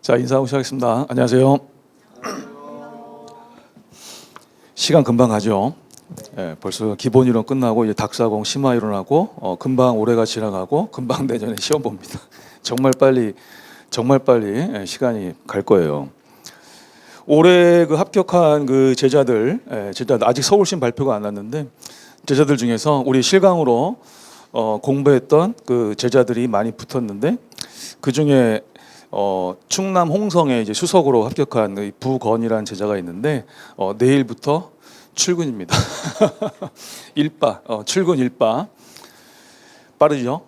자, 인사하고 시작하겠습니다. 안녕하세요. 시간 금방 가죠. 벌써 기본 이론 끝나고 이제 닥사공 심화 이론하고 금방 올해가 지나가고 금방 내년에 시험 봅니다. 정말 빨리 시간이 갈 거예요. 올해 그 합격한 그 제자들 아직 서울시 발표가 안 났는데 제자들 중에서 우리 실강으로 공부했던 그 제자들이 많이 붙었는데 그 중에 충남 홍성에 이제 수석으로 합격한 부건이라는 제자가 있는데 내일부터 출근입니다. 출근 일바 빠르죠?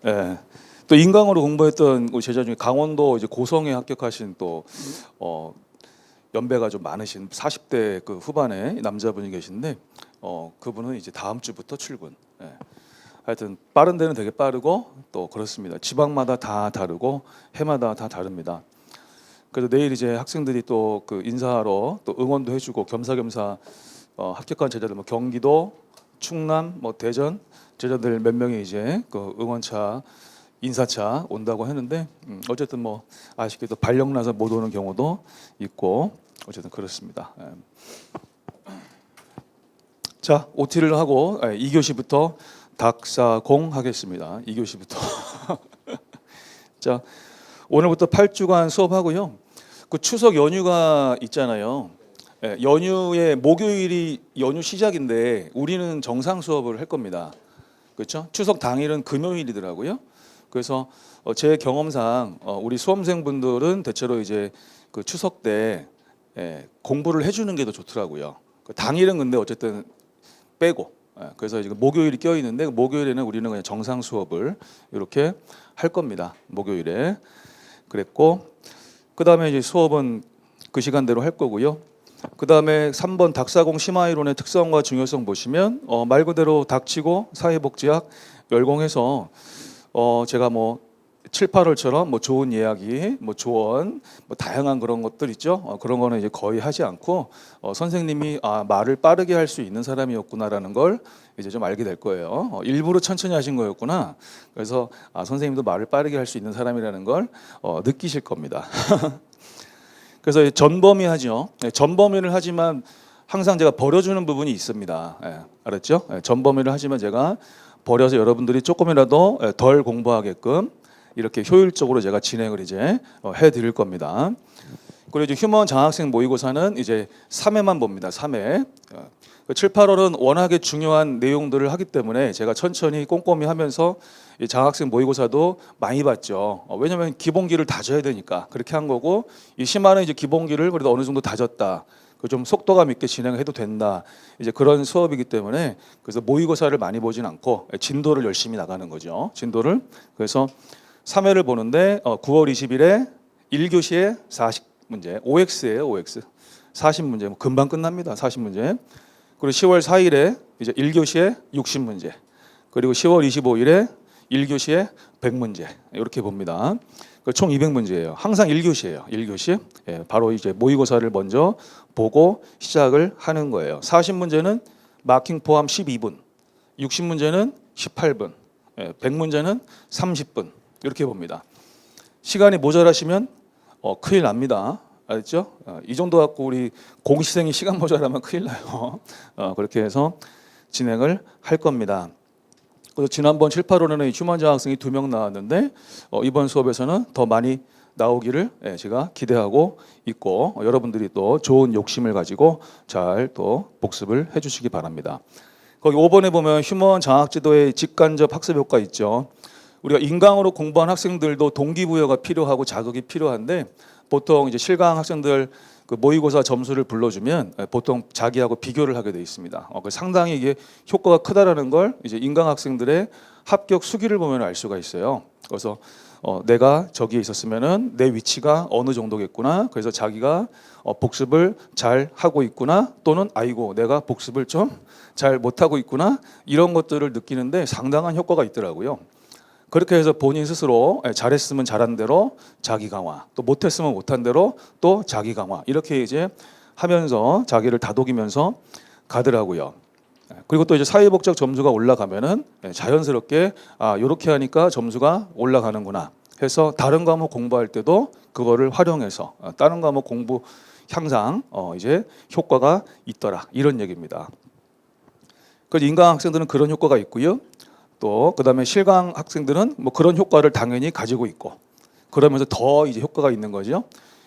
예. 또 인강으로 공부했던 우리 제자 중에 강원도 이제 고성에 합격하신 또 연배가 좀 많으신 40대 그 후반의 남자분이 계신데 그분은 이제 다음 주부터 출근. 예. 하여튼 빠른 데는 되게 빠르고 또 그렇습니다. 지방마다 다 다르고 해마다 다 다릅니다. 그래서 내일 이제 학생들이 또 그 인사하러 또 응원도 해주고 겸사겸사 합격한 제자들 뭐 경기도, 충남, 뭐 대전 제자들 몇 명이 이제 그 응원차 인사차 온다고 했는데 어쨌든 뭐 아쉽게도 발령나서 못 오는 경우도 있고 어쨌든 그렇습니다. 자, OT를 하고 2교시부터 닥사공 하겠습니다. 2교시부터. 자, 오늘부터 8주간 수업하고요. 그 추석 연휴가 있잖아요. 연휴에 목요일이 연휴 시작인데 우리는 정상 수업을 할 겁니다. 그렇죠? 추석 당일은 금요일이더라고요. 그래서 제 경험상 우리 수험생분들은 대체로 이제 그 추석 때 공부를 해주는 게 더 좋더라고요. 그 당일은 근데 어쨌든 빼고. 그래서 지금 목요일이 껴 있는데 목요일에는 우리는 그냥 정상 수업을 이렇게 할 겁니다. 목요일에 그랬고 그 다음에 이제 수업은 그 시간대로 할 거고요. 그 다음에 3번 닥사공 심화이론의 특성과 중요성 보시면 말 그대로 닥치고 사회복지학 열공해서 제가 뭐 7, 8월처럼 뭐 좋은 이야기, 뭐 조언, 뭐 다양한 그런 것들 있죠. 그런 거는 이제 거의 하지 않고 선생님이 말을 빠르게 할 수 있는 사람이었구나라는 걸 이제 좀 알게 될 거예요. 일부러 천천히 하신 거였구나. 그래서 선생님도 말을 빠르게 할 수 있는 사람이라는 걸 느끼실 겁니다. 그래서 전범위하죠. 전범위를 하지만 항상 제가 버려주는 부분이 있습니다. 알았죠? 전범위를 하지만 제가 버려서 여러분들이 조금이라도 덜 공부하게끔 이렇게 효율적으로 제가 진행을 이제 해드릴 겁니다. 그리고 이제 휴먼 장학생 모의고사는 이제 3회만 봅니다. 3회. 7, 8월은 워낙에 중요한 내용들을 하기 때문에 제가 천천히 꼼꼼히 하면서 이 장학생 모의고사도 많이 봤죠. 왜냐하면 기본기를 다져야 되니까 그렇게 한 거고 이 심화는 이제 기본기를 그래도 어느 정도 다졌다. 좀 속도감 있게 진행해도 된다. 이제 그런 수업이기 때문에 그래서 모의고사를 많이 보진 않고 진도를 열심히 나가는 거죠. 진도를. 그래서 3회를 보는데 9월 20일에 1교시에 40문제, OX예요, OX. 40문제, 뭐 금방 끝납니다. 40문제. 그리고 10월 4일에 이제 1교시에 60문제. 그리고 10월 25일에 1교시에 100문제. 이렇게 봅니다. 총 200문제예요. 항상 1교시예요. 1교시. 바로 이제 모의고사를 먼저 보고 시작을 하는 거예요. 40문제는 마킹 포함 12분. 60문제는 18분. 100문제는 30분. 이렇게 봅니다. 시간이 모자라시면 큰일 납니다. 알겠죠? 이 정도 갖고 우리 공시생이 시간 모자라면 큰일 나요. 그렇게 해서 진행을 할 겁니다. 그래서 지난번 7, 8월에는 휴먼 장학생이 2명 나왔는데 이번 수업에서는 더 많이 나오기를 제가 기대하고 있고 여러분들이 또 좋은 욕심을 가지고 잘 또 복습을 해주시기 바랍니다. 거기 5번에 보면 휴먼 장학지도의 직간접 학습 효과 있죠. 우리가 인강으로 공부한 학생들도 동기부여가 필요하고 자극이 필요한데 보통 이제 실강 학생들 그 모의고사 점수를 불러주면 보통 자기하고 비교를 하게 돼 있습니다. 상당히 이게 효과가 크다라는 걸 이제 인강 학생들의 합격 수기를 보면 알 수가 있어요. 그래서 내가 저기에 있었으면은 내 위치가 어느 정도겠구나. 그래서 자기가 복습을 잘 하고 있구나. 또는 아이고 내가 복습을 좀 잘 못하고 있구나. 이런 것들을 느끼는데 상당한 효과가 있더라고요. 그렇게 해서 본인 스스로 잘했으면 잘한 대로 자기 강화, 또 못했으면 못한 대로 또 자기 강화 이렇게 이제 하면서 자기를 다독이면서 가더라고요. 그리고 또 이제 사회복지학 점수가 올라가면은 자연스럽게 이렇게 하니까 점수가 올라가는구나. 해서 다른 과목 공부할 때도 그거를 활용해서 다른 과목 공부 향상 이제 효과가 있더라 이런 얘기입니다. 그 인강 학생들은 그런 효과가 있고요. 또 그다음에 실강 학생들은 뭐 그런 효과를 당연히 가지고 있고 그러면서 더 이제 효과가 있는 거죠.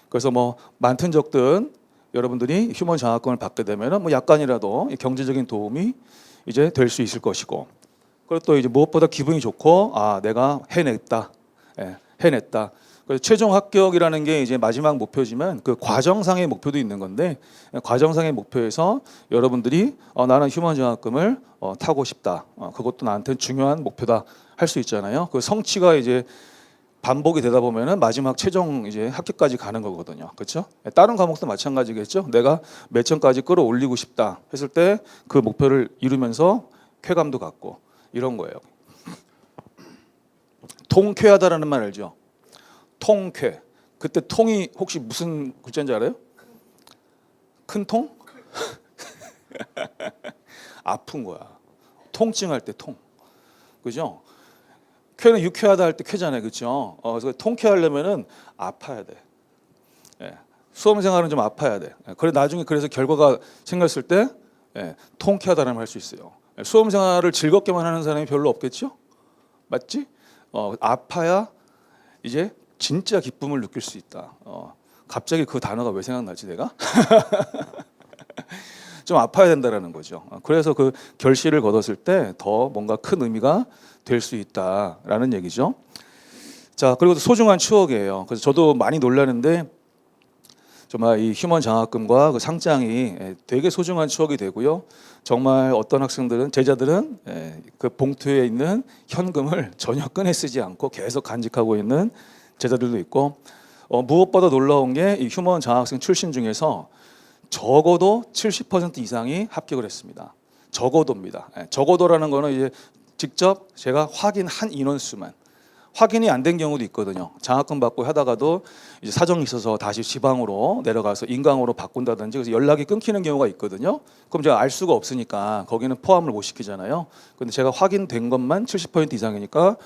그래서 뭐 많든 적든 여러분들이 휴먼 장학금을 받게 되면은 뭐 약간이라도 경제적인 도움이 이제 될 수 있을 것이고 그리고 또 이제 무엇보다 기분이 좋고 아 내가 해냈다, 해냈다. 그래서 최종 합격이라는 게 이제 마지막 목표지만 그 과정상의 목표도 있는 건데 과정상의 목표에서 여러분들이 나는 휴먼 장학금을 타고 싶다. 그것도 나한테는 중요한 목표다 할 수 있잖아요. 그 성취가 이제 반복이 되다 보면은 마지막 최종 이제 합격까지 가는 거거든요. 그렇죠? 다른 과목도 마찬가지겠죠. 내가 몇 점까지 끌어올리고 싶다 했을 때 그 목표를 이루면서 쾌감도 갖고 이런 거예요. 통쾌하다라는 말 알죠? 통쾌. 그때 통이 혹시 무슨 글자인지 알아요? 큰 통? 아픈 거야. 통증할 때 통. 그죠? 쾌는 유쾌하다 할 때 쾌잖아요. 그렇죠? 그래서 통쾌하려면은 아파야 돼. 예. 수험 생활은 좀 아파야 돼. 그래 나중에 그래서 결과가 생겼을 때 통쾌하다라는 말 할 수 있어요. 수험 생활을 즐겁게만 하는 사람이 별로 없겠죠? 맞지? 아파야 이제 진짜 기쁨을 느낄 수 있다. 갑자기 그 단어가 왜 생각나지 내가? 좀 아파야 된다라는 거죠. 그래서 그 결실을 거뒀을 때 더 뭔가 큰 의미가 될 수 있다라는 얘기죠. 자, 그리고 소중한 추억이에요. 그래서 저도 많이 놀라는데 정말 이 휴먼 장학금과 그 상장이 되게 소중한 추억이 되고요. 정말 어떤 학생들은 제자들은 그 봉투에 있는 현금을 전혀 꺼내 쓰지 않고 계속 간직하고 있는 제자들도 있고 무엇보다 놀라운 게 이 휴먼 장학생 출신 중에서 적어도 70% 이상이 합격을 했습니다. 적어도입니다. 적어도라는 거는 이제 직접 제가 확인한 인원수만 확인이 안 된 경우도 있거든요. 장학금 받고 하다가도 이제 사정이 있어서 다시 지방으로 내려가서 인강으로 바꾼다든지 그래서 연락이 끊기는 경우가 있거든요. 그럼 제가 알 수가 없으니까 거기는 포함을 못 시키잖아요. 근데 제가 확인된 것만 70% 이상이니까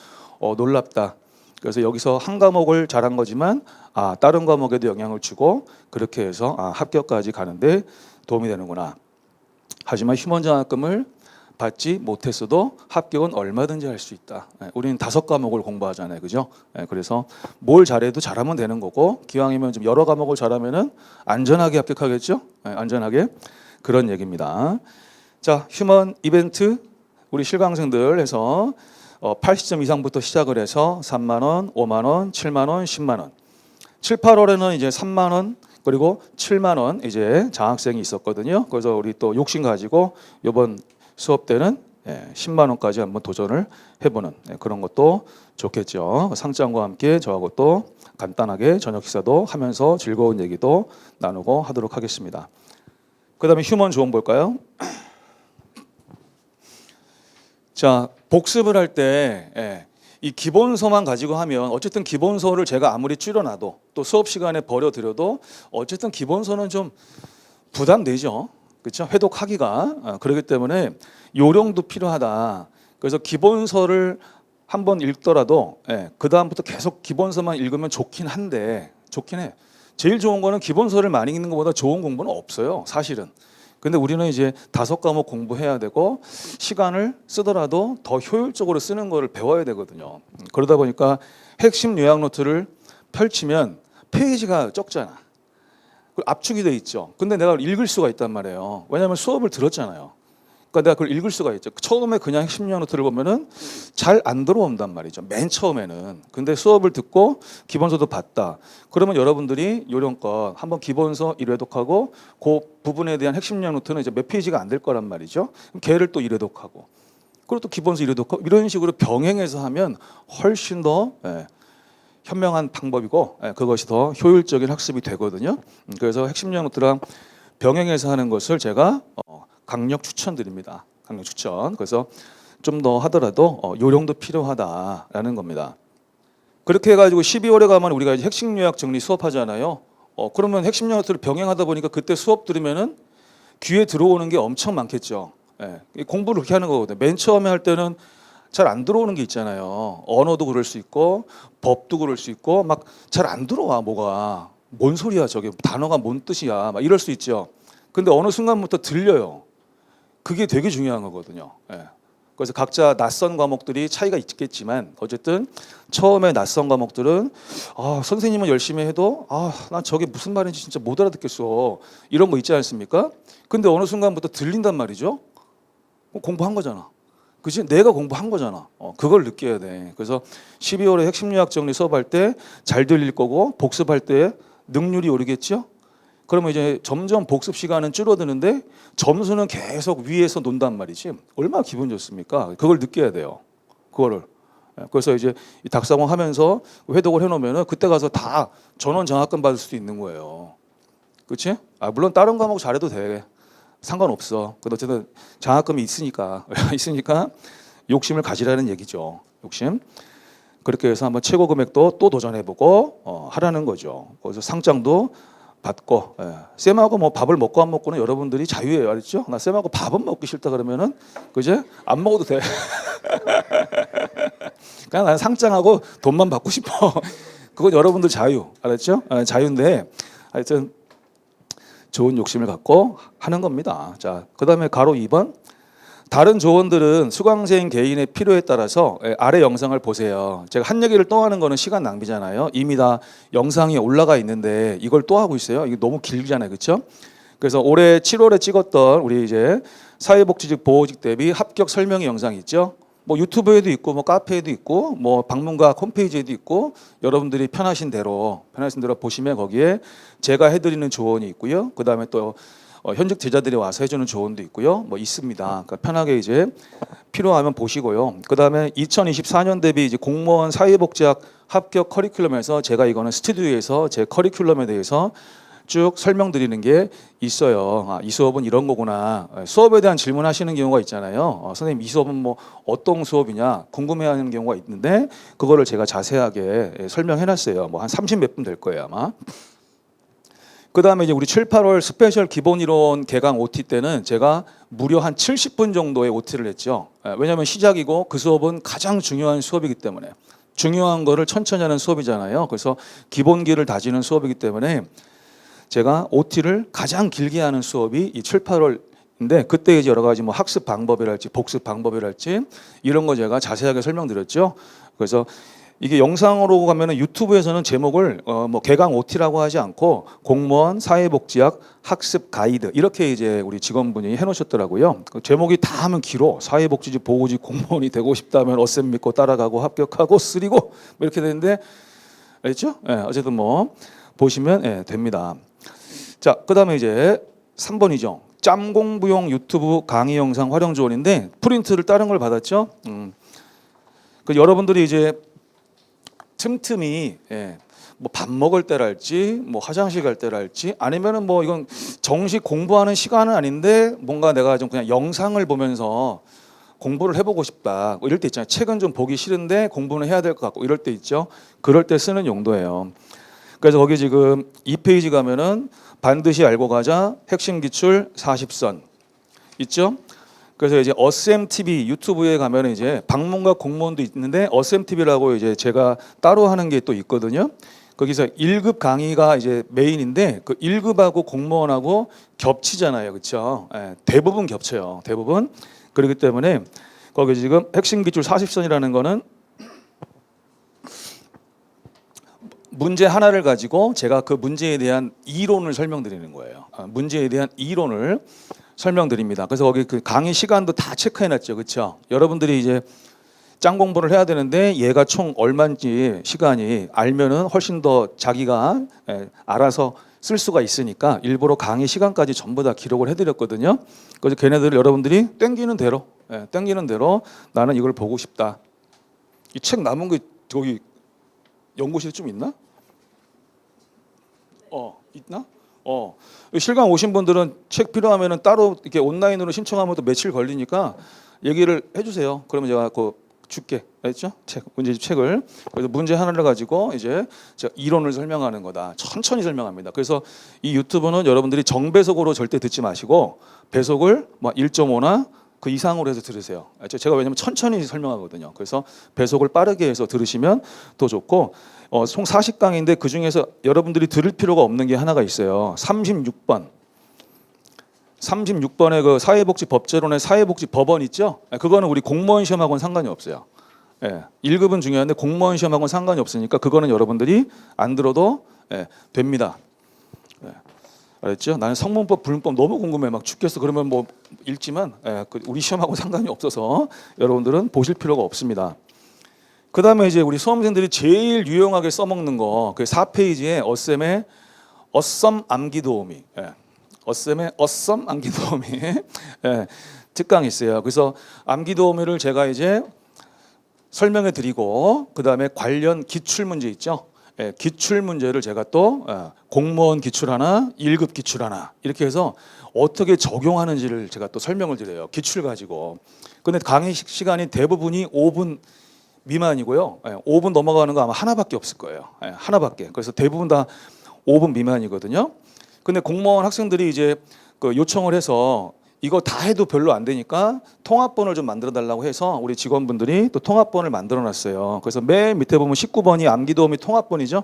놀랍다. 그래서 여기서 한 과목을 잘한 거지만 다른 과목에도 영향을 주고 그렇게 해서 합격까지 가는데 도움이 되는구나. 하지만 휴먼 장학금을 받지 못했어도 합격은 얼마든지 할 수 있다. 우리는 5과목을 공부하잖아요, 그죠? 그래서 뭘 잘해도 잘하면 되는 거고 기왕이면 좀 여러 과목을 잘하면은 안전하게 합격하겠죠? 안전하게 그런 얘기입니다. 자, 휴먼 이벤트 우리 실강생들 해서 80점 이상부터 시작을 해서 3만 원, 5만 원, 7만 원, 10만 원. 7, 8월에는 이제 3만 원 그리고 7만 원 이제 장학생이 있었거든요. 그래서 우리 또 욕심 가지고 이번 수업 때는 10만 원까지 한번 도전을 해보는 그런 것도 좋겠죠. 상장과 함께 저하고 또 간단하게 저녁 식사도 하면서 즐거운 얘기도 나누고 하도록 하겠습니다. 그다음에 휴먼 조언 볼까요? 자, 복습을 할 때 이 기본서만 가지고 하면 어쨌든 기본서를 제가 아무리 줄여놔도 또 수업 시간에 버려드려도 어쨌든 기본서는 좀 부담되죠. 그렇죠? 회독하기가 그렇기 때문에 요령도 필요하다. 그래서 기본서를 한번 읽더라도 그 다음부터 계속 기본서만 읽으면 좋긴 한데 좋긴 해. 제일 좋은 거는 기본서를 많이 읽는 것보다 좋은 공부는 없어요. 사실은. 근데 우리는 이제 5과목 공부해야 되고 시간을 쓰더라도 더 효율적으로 쓰는 거를 배워야 되거든요. 그러다 보니까 핵심 요약 노트를 펼치면 페이지가 적잖아. 압축이 돼 있죠. 근데 내가 읽을 수가 있단 말이에요. 왜냐하면 수업을 들었잖아요. 그러니까 내가 그걸 읽을 수가 있죠. 처음에 그냥 핵심 요약 노트를 보면은 잘 안 들어온단 말이죠. 맨 처음에는. 근데 수업을 듣고 기본서도 봤다. 그러면 여러분들이 요령껏 한번 기본서 1회독하고 그 부분에 대한 핵심 요약 노트는 이제 몇 페이지가 안 될 거란 말이죠. 그럼 걔를 또 1회독하고 그리고 또 기본서 1회독하고 이런 식으로 병행해서 하면 훨씬 더 현명한 방법이고 그것이 더 효율적인 학습이 되거든요. 그래서 핵심 요약 노트랑 병행해서 하는 것을 제가 강력 추천드립니다. 강력 추천. 그래서 좀 더 하더라도 요령도 필요하다라는 겁니다. 그렇게 해가지고 12월에 가면 우리가 이제 핵심 요약 정리 수업하잖아요. 그러면 핵심 요약 노트를 병행하다 보니까 그때 수업 들으면은 귀에 들어오는 게 엄청 많겠죠. 공부를 그렇게 하는 거거든요. 맨 처음에 할 때는 잘 안 들어오는 게 있잖아요. 언어도 그럴 수 있고 법도 그럴 수 있고 막 잘 안 들어와. 뭐가 뭔 소리야 저게, 단어가 뭔 뜻이야, 막 이럴 수 있죠. 근데 어느 순간부터 들려요. 그게 되게 중요한 거거든요. 예. 그래서 각자 낯선 과목들이 차이가 있겠지만 어쨌든 처음에 낯선 과목들은 선생님은 열심히 해도 난 저게 무슨 말인지 진짜 못 알아듣겠어, 이런 거 있지 않습니까? 근데 어느 순간부터 들린단 말이죠. 공부한 거잖아. 그치? 내가 공부한 거잖아. 그걸 느껴야 돼. 그래서 12월에 핵심 요약 정리 수업할 때 잘 들릴 거고 복습할 때 능률이 오르겠죠? 그러면 이제 점점 복습 시간은 줄어드는데 점수는 계속 위에서 논단 말이지. 얼마나 기분 좋습니까? 그걸 느껴야 돼요. 그거를. 그래서 이제 이 닥사공 하면서 회독을 해놓으면은 그때 가서 다 전원 장학금 받을 수도 있는 거예요. 그렇지? 물론 다른 과목 잘해도 돼. 상관없어. 근데 어쨌든 장학금이 있으니까 있으니까 욕심을 가지라는 얘기죠. 욕심. 그렇게 해서 한번 최고 금액도 또 도전해보고 하라는 거죠. 그래서 상장도 받고, 쌤하고 뭐 밥을 먹고 안 먹고는 여러분들이 자유예요, 알았죠? 나 쌤하고 밥은 먹기 싫다 그러면은 그제 안 먹어도 돼. 그냥 난 상장하고 돈만 받고 싶어. 그건 여러분들 자유, 알았죠? 자유인데 하여튼 좋은 욕심을 갖고 하는 겁니다. 자, 그다음에 가로 2번. 다른 조언들은 수강생 개인의 필요에 따라서 아래 영상을 보세요. 제가 한 얘기를 또 하는 거는 시간 낭비잖아요. 이미 다 영상이 올라가 있는데 이걸 또 하고 있어요. 이게 너무 길잖아요, 그렇죠? 그래서 올해 7월에 찍었던 우리 이제 사회복지직 보호직 대비 합격 설명회 영상이 있죠. 뭐 유튜브에도 있고 뭐 카페에도 있고 뭐 방문각 홈페이지에도 있고 여러분들이 편하신 대로 보시면 거기에 제가 해드리는 조언이 있고요. 그 다음에 또 현직 제자들이 와서 해주는 조언도 있고요. 뭐 있습니다. 그러니까 편하게 이제 필요하면 보시고요. 그 다음에 2024년 대비 이제 공무원 사회복지학 합격 커리큘럼에서 제가 이거는 스튜디오에서 제 커리큘럼에 대해서 쭉 설명드리는 게 있어요. 이 수업은 이런 거구나. 수업에 대한 질문하시는 경우가 있잖아요. 선생님 이 수업은 뭐 어떤 수업이냐 궁금해하는 경우가 있는데 그거를 제가 자세하게 설명해놨어요. 뭐 한 30 몇 분 될 거예요 아마. 그 다음에 이제 우리 7, 8월 스페셜 기본이론 개강 OT 때는 제가 무려 한 70분 정도의 OT를 했죠. 왜냐하면 시작이고 그 수업은 가장 중요한 수업이기 때문에 중요한 거를 천천히 하는 수업이잖아요. 그래서 기본기를 다지는 수업이기 때문에 제가 OT를 가장 길게 하는 수업이 이 7, 8월인데 그때 이제 여러 가지 뭐 학습 방법이랄지 복습 방법이랄지 이런 거 제가 자세하게 설명드렸죠. 그래서 이게 영상으로 가면은 유튜브에서는 제목을 뭐 개강 OT라고 하지 않고 공무원 사회복지학 학습 가이드 이렇게 이제 우리 직원분이 해놓으셨더라고요. 그 제목이 다 하면 길어. 사회복지직 보호직 공무원이 되고 싶다면 어쌤 믿고 따라가고 합격하고 쓰리고 뭐 이렇게 되는데 알겠죠? 어쨌든 뭐 보시면 됩니다. 자, 그다음에 이제 3번이죠. 짬공부용 유튜브 강의 영상 활용 조언인데 프린트를 다른 걸 받았죠. 그 여러분들이 이제 틈틈이 뭐 밥 먹을 때랄지 뭐 화장실 갈 때랄지 아니면은 뭐 이건 정식 공부하는 시간은 아닌데 뭔가 내가 좀 그냥 영상을 보면서 공부를 해보고 싶다 뭐 이럴 때 있잖아요. 책은 좀 보기 싫은데 공부는 해야 될 것 같고 이럴 때 있죠. 그럴 때 쓰는 용도예요. 그래서 거기 지금 2페이지 가면은 반드시 알고 가자 핵심 기출 40선 있죠. 그래서 이제 어쌤TV 유튜브에 가면 이제 방문각 공무원도 있는데 어쌤TV라고 이제 제가 따로 하는 게 또 있거든요. 거기서 1급 강의가 이제 메인인데 그 1급하고 공무원하고 겹치잖아요, 그렇죠? 대부분 겹쳐요, 대부분. 그렇기 때문에 거기 지금 핵심 기출 40선이라는 거는 문제 하나를 가지고 제가 그 문제에 대한 이론을 설명드리는 거예요. 문제에 대한 이론을 설명드립니다. 그래서 거기 그 강의 시간도 다 체크해놨죠, 그렇죠? 여러분들이 이제 짱 공부를 해야 되는데 얘가 총 얼마인지 시간이 알면은 훨씬 더 자기가 알아서 쓸 수가 있으니까 일부러 강의 시간까지 전부 다 기록을 해드렸거든요. 그래서 걔네들 여러분들이 땡기는 대로 나는 이걸 보고 싶다. 이 책 남은 게 저기 연구실에 좀 있나? 있나? 실강 오신 분들은 책 필요하면은 따로 이렇게 온라인으로 신청하면 또 며칠 걸리니까 얘기를 해주세요. 그러면 제가 그 줄게, 알겠죠? 문제집 책을. 그래서 문제 하나를 가지고 이제 제가 이론을 설명하는 거다. 천천히 설명합니다. 그래서 이 유튜브는 여러분들이 정배속으로 절대 듣지 마시고 배속을 뭐 1.5나 그 이상으로 해서 들으세요. 제가 왜냐면 천천히 설명하거든요. 그래서 배속을 빠르게 해서 들으시면 더 좋고 총 40강인데 그중에서 여러분들이 들을 필요가 없는 게 하나가 있어요. 36번의 그 사회복지법제론의 사회복지법원 있죠? 그거는 우리 공무원 시험하고는 상관이 없어요. 1급은 중요한데 공무원 시험하고는 상관이 없으니까 그거는 여러분들이 안 들어도 됩니다. 알았죠? 나는 성문법, 불문법 너무 궁금해. 막 죽겠어. 그러면 뭐 읽지만 우리 시험하고 상관이 없어서 여러분들은 보실 필요가 없습니다. 그 다음에 이제 우리 수험생들이 제일 유용하게 써먹는 거, 그 4페이지에 어쌤의 어썸 암기도우미, 어쌤의 어썸 암기도우미 특강이 있어요. 그래서 암기도우미를 제가 이제 설명해 드리고 그 다음에 관련 기출문제 있죠. 기출문제를 제가 또 공무원 기출 하나, 1급 기출 하나 이렇게 해서 어떻게 적용하는지를 제가 또 설명을 드려요. 기출 가지고. 근데 강의 시간이 대부분이 5분 미만이고요. 5분 넘어가는 거 아마 하나밖에 없을 거예요. 하나밖에. 그래서 대부분 다 5분 미만이거든요. 근데 공무원 학생들이 이제 그 요청을 해서 이거 다 해도 별로 안 되니까 통합본을 좀 만들어 달라고 해서 우리 직원분들이 또 통합본을 만들어 놨어요. 그래서 맨 밑에 보면 19번이 암기도우미 통합본이죠.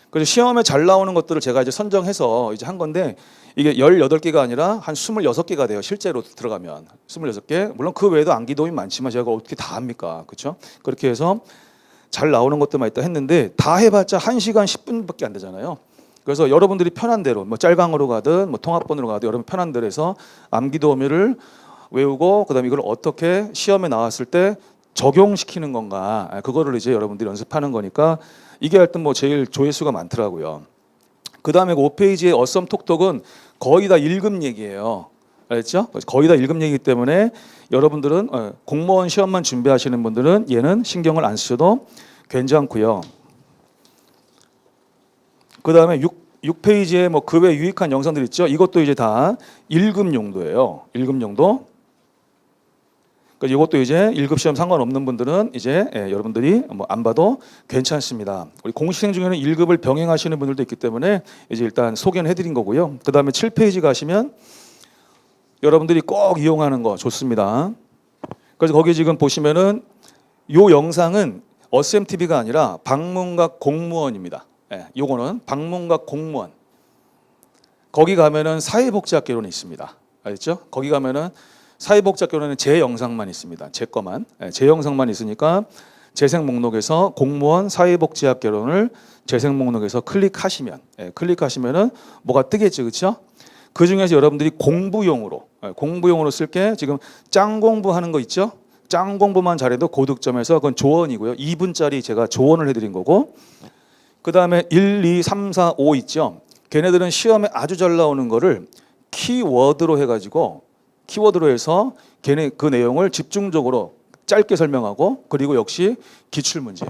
그래서 시험에 잘 나오는 것들을 제가 이제 선정해서 이제 한 건데 이게 18개가 아니라 한 26개가 돼요. 실제로 들어가면 26개. 물론 그 외에도 암기도우미 많지만 제가 어떻게 다 합니까? 그렇죠? 그렇게 해서 잘 나오는 것들만 있다 했는데 다 해봤자 1시간 10분밖에 안 되잖아요. 그래서 여러분들이 편한 대로 뭐 짤강으로 가든 뭐 통합본으로 가든 여러분 편한 대로 해서 암기도우미를 외우고 그다음에 이걸 어떻게 시험에 나왔을 때 적용시키는 건가 그거를 이제 여러분들이 연습하는 거니까 이게 하여튼 뭐 제일 조회수가 많더라고요. 그다음에 5페이지의 어썸 톡톡은 거의 다 1급 얘기예요. 알겠죠? 거의 다 1급 얘기이기 때문에 여러분들은 공무원 시험만 준비하시는 분들은 얘는 신경을 안 쓰셔도 괜찮고요. 그 다음에 6페이지에 뭐 그 외 유익한 영상들 있죠. 이것도 이제 다 1급 용도예요. 1급 용도. 그러니까 이것도 이제 1급 시험 상관없는 분들은 이제 여러분들이 뭐 안 봐도 괜찮습니다. 우리 공시생 중에는 1급을 병행하시는 분들도 있기 때문에 이제 일단 소개는 해드린 거고요. 그 다음에 7페이지 가시면 여러분들이 꼭 이용하는 거 좋습니다. 그래서 거기 지금 보시면은 요 영상은 어셈TV가 아니라 방문각 공무원입니다. 요거는 방문각 공무원. 거기 가면은 사회복지학개론이 있습니다. 알겠죠? 거기 가면은 사회복지학개론은 제 영상만 있습니다. 제 거만. 제 영상만 있으니까 재생 목록에서 공무원 사회복지학개론을 재생 목록에서 클릭하시면은 뭐가 뜨겠죠, 그렇죠? 그 중에서 여러분들이 공부용으로 쓸 게 지금 짱 공부하는 거 있죠? 짱 공부만 잘해도 고득점에서 그건 조언이고요. 2분짜리 제가 조언을 해드린 거고. 그 다음에 1, 2, 3, 4, 5 있죠. 걔네들은 시험에 아주 잘 나오는 거를 키워드로 해가지고 키워드로 해서 걔네 그 내용을 집중적으로 짧게 설명하고 그리고 역시 기출문제.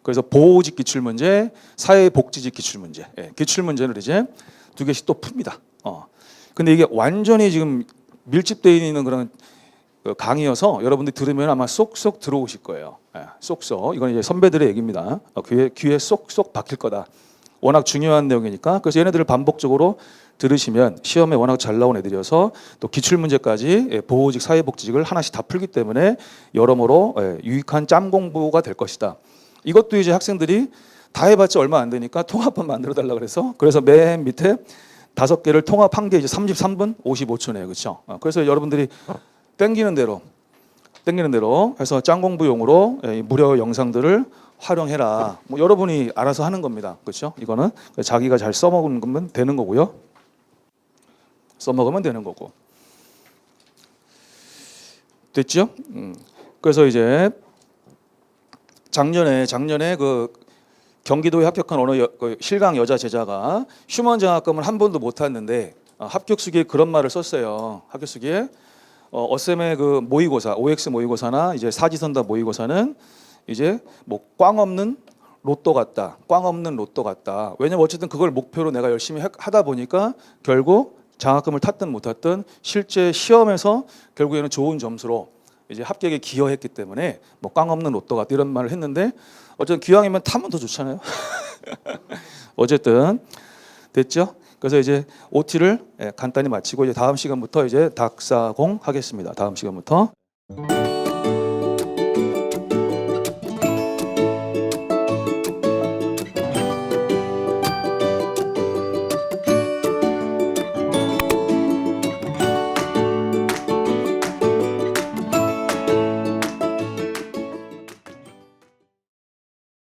그래서 보호직 기출문제, 사회복지직 기출문제. 기출문제를 이제 2개씩 또 풉니다. 근데 이게 완전히 지금 밀집되어 있는 그런 강의여서 여러분들이 들으면 아마 쏙쏙 들어오실 거예요. 쏙쏙. 이건 이제 선배들의 얘기입니다. 귀에 쏙쏙 박힐 거다. 워낙 중요한 내용이니까. 그래서 얘네들을 반복적으로 들으시면 시험에 워낙 잘 나온 애들이어서 또 기출문제까지 보호직, 사회복지직을 하나씩 다 풀기 때문에 여러모로 유익한 짬 공부가 될 것이다. 이것도 이제 학생들이 다 해봤자 얼마 안 되니까 통합본 만들어 달라 그래서 맨 밑에 5개를 통합한 게 이제 33분 55초네요. 그렇죠? 그래서 여러분들이 땡기는 대로 해서 짱 공부용으로 무료 영상들을 활용해라. 뭐 여러분이 알아서 하는 겁니다. 그렇죠? 이거는 자기가 잘 써먹으면 되는 거고요. 써먹으면 되는 거고. 됐죠? 그래서 이제 작년에 그 경기도에 합격한 어느 실강 여자 제자가 휴먼 장학금을 한 번도 못 탔는데 합격수기에 그런 말을 썼어요. 합격수기에 어셈의 그 모의고사, OX 모의고사나 이제 사지선다 모의고사는 이제 뭐 꽝 없는 로또 같다. 왜냐면 어쨌든 그걸 목표로 내가 열심히 하다 보니까 결국 장학금을 탔든 못 탔든 실제 시험에서 결국에는 좋은 점수로 이제 합격에 기여했기 때문에 뭐 꽝 없는 로또 같다 이런 말을 했는데 어쨌든 기왕이면 타면 더 좋잖아요. 어쨌든 됐죠? 그래서 이제 OT를 간단히 마치고 이제 다음 시간부터 이제 닥사공 하겠습니다. 다음 시간부터.